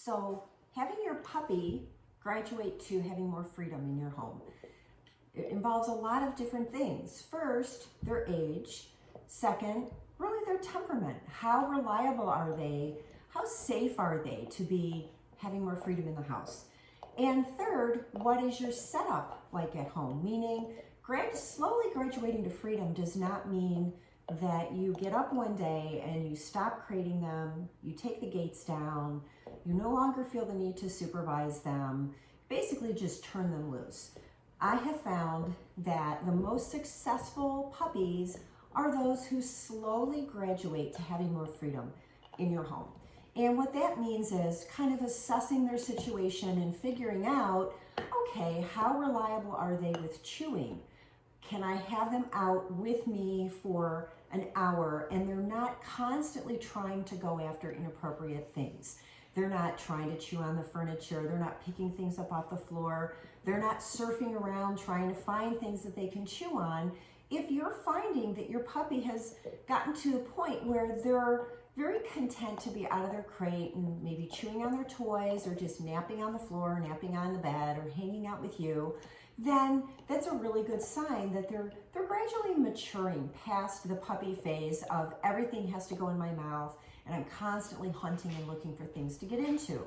So having your puppy graduate to having more freedom in your home, it involves a lot of different things. First, their age. Second, really their temperament. How reliable are they? How safe are they to be having more freedom in the house? And third, what is your setup like at home? Meaning, slowly graduating to freedom does not mean that you get up one day and you stop crating them, you take the gates down, you no longer feel the need to supervise them, basically just turn them loose. I have found that the most successful puppies are those who slowly graduate to having more freedom in your home. And what that means is kind of assessing their situation and figuring out, okay, how reliable are they with chewing? Can I have them out with me for an hour and they're not constantly trying to go after inappropriate things? They're not trying to chew on the furniture. They're not picking things up off the floor. They're not surfing around trying to find things that they can chew on. If you're finding that your puppy has gotten to the point where they're very content to be out of their crate and maybe chewing on their toys or just napping on the floor, napping on the bed, or hanging out with you, then that's a really good sign that they're gradually maturing past the puppy phase of everything has to go in my mouth and I'm constantly hunting and looking for things to get into.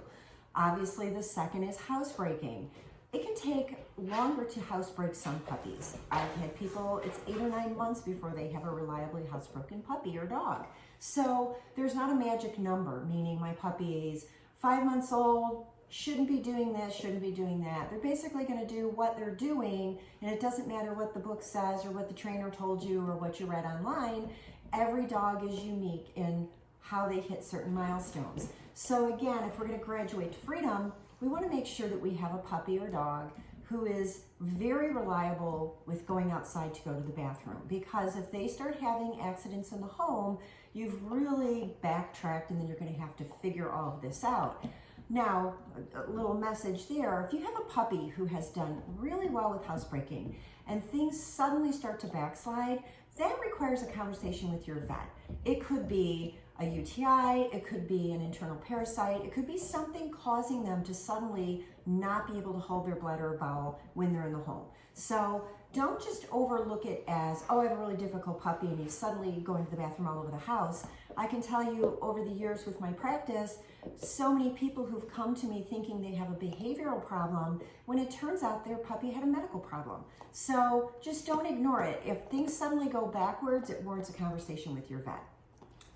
Obviously, the second is housebreaking. It can take longer to housebreak some puppies. I've had people, it's 8 or 9 months before they have a reliably housebroken puppy or dog. So there's not a magic number, meaning my puppy is 5 months old, shouldn't be doing this, shouldn't be doing that. They're basically going to do what they're doing, and it doesn't matter what the book says or what the trainer told you or what you read online. Every dog is unique in how they hit certain milestones. So again, if we're going to graduate to freedom, we want to make sure that we have a puppy or dog who is very reliable with going outside to go to the bathroom. Because if they start having accidents in the home, you've really backtracked and then you're going to have to figure all of this out. Now, a little message there, if you have a puppy who has done really well with housebreaking and things suddenly start to backslide, that requires a conversation with your vet. It could be a UTI, it could be an internal parasite, it could be something causing them to suddenly not be able to hold their bladder or bowel when they're in the home. So don't just overlook it as, oh, I have a really difficult puppy and he's suddenly going to the bathroom all over the house. I can tell you over the years with my practice, so many people who've come to me thinking they have a behavioral problem when it turns out their puppy had a medical problem. So just don't ignore it. If things suddenly go backwards, it warrants a conversation with your vet.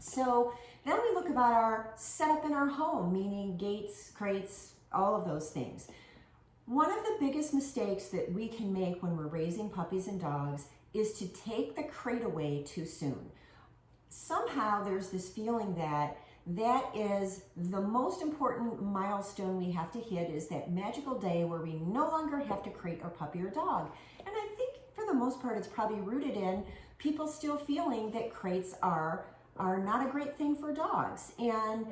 So then we look about our setup in our home, meaning gates, crates, all of those things. One of the biggest mistakes that we can make when we're raising puppies and dogs is to take the crate away too soon. Somehow there's this feeling that is the most important milestone we have to hit, is that magical day where we no longer have to crate our puppy or dog. And I think for the most part it's probably rooted in people still feeling that crates are not a great thing for dogs. And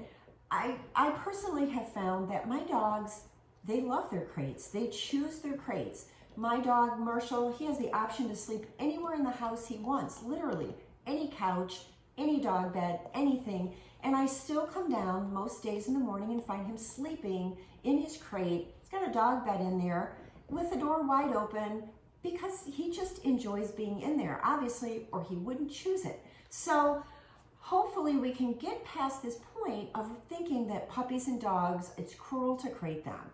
I personally have found that my dogs, they love their crates. They choose their crates. My dog, Marshall, he has the option to sleep anywhere in the house he wants, literally any couch, any dog bed, anything. And I still come down most days in the morning and find him sleeping in his crate. He's got a dog bed in there with the door wide open because he just enjoys being in there, obviously, or he wouldn't choose it. So hopefully we can get past this point of thinking that puppies and dogs, it's cruel to crate them.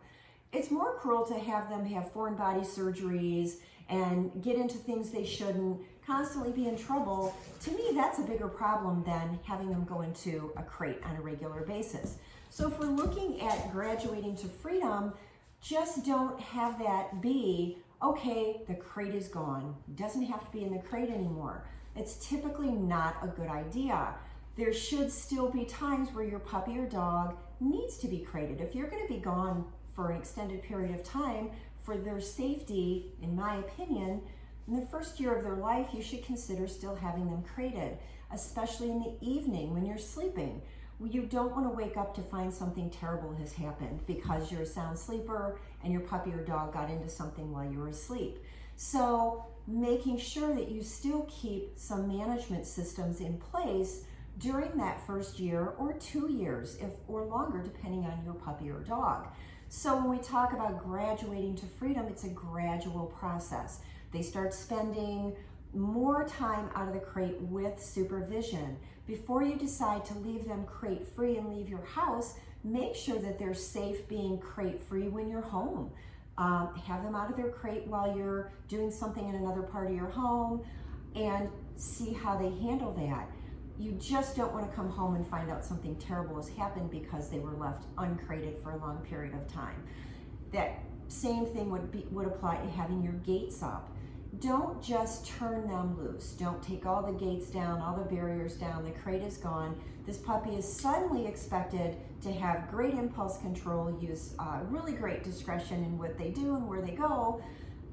It's more cruel to have them have foreign body surgeries and get into things they shouldn't, constantly be in trouble. To me, that's a bigger problem than having them go into a crate on a regular basis. So if we're looking at graduating to freedom, just don't have that be, okay, the crate is gone. It doesn't have to be in the crate anymore. It's typically not a good idea. There should still be times where your puppy or dog needs to be crated. If you're going to be gone for an extended period of time, for their safety, in my opinion, in the first year of their life, you should consider still having them crated, especially in the evening when you're sleeping. You don't want to wake up to find something terrible has happened because you're a sound sleeper and your puppy or dog got into something while you were asleep. So making sure that you still keep some management systems in place during that first year or 2 years, or longer, depending on your puppy or dog. So when we talk about graduating to freedom, it's a gradual process. They start spending more time out of the crate with supervision. Before you decide to leave them crate free and leave your house, make sure that they're safe being crate free when you're home. Have them out of their crate while you're doing something in another part of your home, and see how they handle that. You just don't want to come home and find out something terrible has happened because they were left uncrated for a long period of time. That same thing would apply to having your gates up. Don't just turn them loose. Don't take all the gates down, all the barriers down, the crate is gone. This puppy is suddenly expected to have great impulse control, use really great discretion in what they do and where they go.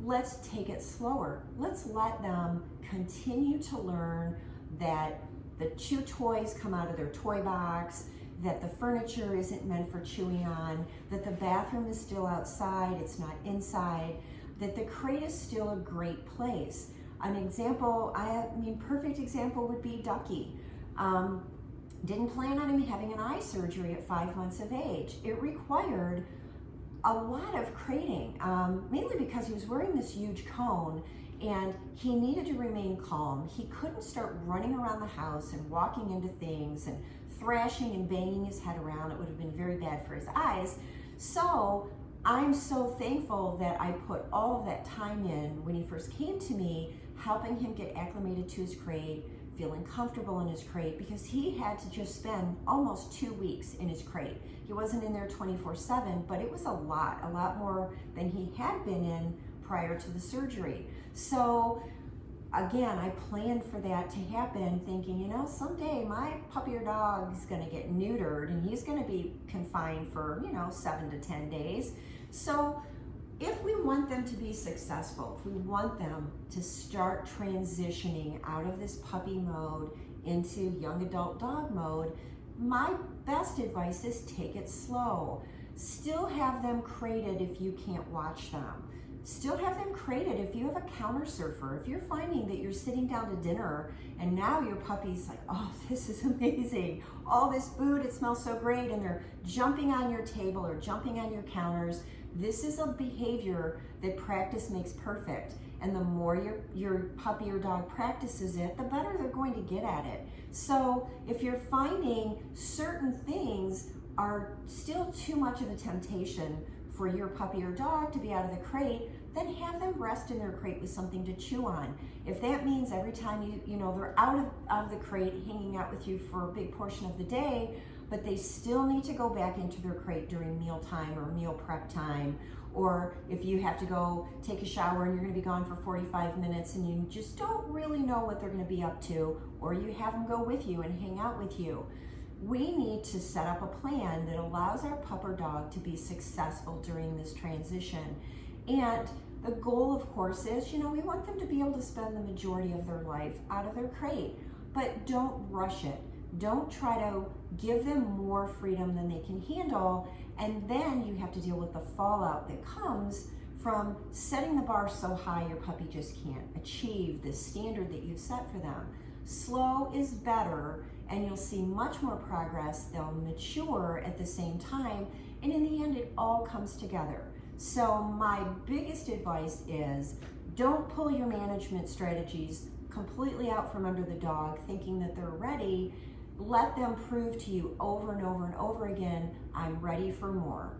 Let's take it slower. Let's let them continue to learn that the chew toys come out of their toy box, that the furniture isn't meant for chewing on, that the bathroom is still outside, it's not inside, that the crate is still a great place. An example, perfect example would be Ducky. Didn't plan on him having an eye surgery at 5 months of age. It required a lot of crating, mainly because he was wearing this huge cone and he needed to remain calm. He couldn't start running around the house and walking into things and thrashing and banging his head around. It would have been very bad for his eyes. So I'm so thankful that I put all of that time in when he first came to me, helping him get acclimated to his crate, feeling comfortable in his crate, because he had to just spend almost 2 weeks in his crate. He wasn't in there 24/7, but it was a lot more than he had been in prior to the surgery. So again, I planned for that to happen, thinking, someday my puppy or dog is going to get neutered and he's going to be confined for, 7 to 10 days. So if we want them to be successful, if we want them to start transitioning out of this puppy mode into young adult dog mode, my best advice is take it slow. Still have them crated if you can't watch them. Still have them crated if you have a counter surfer. If you're finding that you're sitting down to dinner and now your puppy's like, oh, this is amazing. All this food, it smells so great, and they're jumping on your table or jumping on your counters. This is a behavior that practice makes perfect. And the more your puppy or dog practices it, the better they're going to get at it. So if you're finding certain things are still too much of a temptation for your puppy or dog to be out of the crate, then have them rest in their crate with something to chew on. If that means every time they're out of the crate hanging out with you for a big portion of the day, but they still need to go back into their crate during mealtime or meal prep time, or if you have to go take a shower and you're going to be gone for 45 minutes and you just don't really know what they're going to be up to, or you have them go with you and hang out with you. We need to set up a plan that allows our pup or dog to be successful during this transition. And the goal, of course, is, we want them to be able to spend the majority of their life out of their crate, but don't rush it. Don't try to give them more freedom than they can handle, and then you have to deal with the fallout that comes from setting the bar so high your puppy just can't achieve the standard that you've set for them. Slow is better, and you'll see much more progress. They'll mature at the same time, and in the end, it all comes together. So my biggest advice is, don't pull your management strategies completely out from under the dog thinking that they're ready. Let them prove to you over and over and over again, I'm ready for more.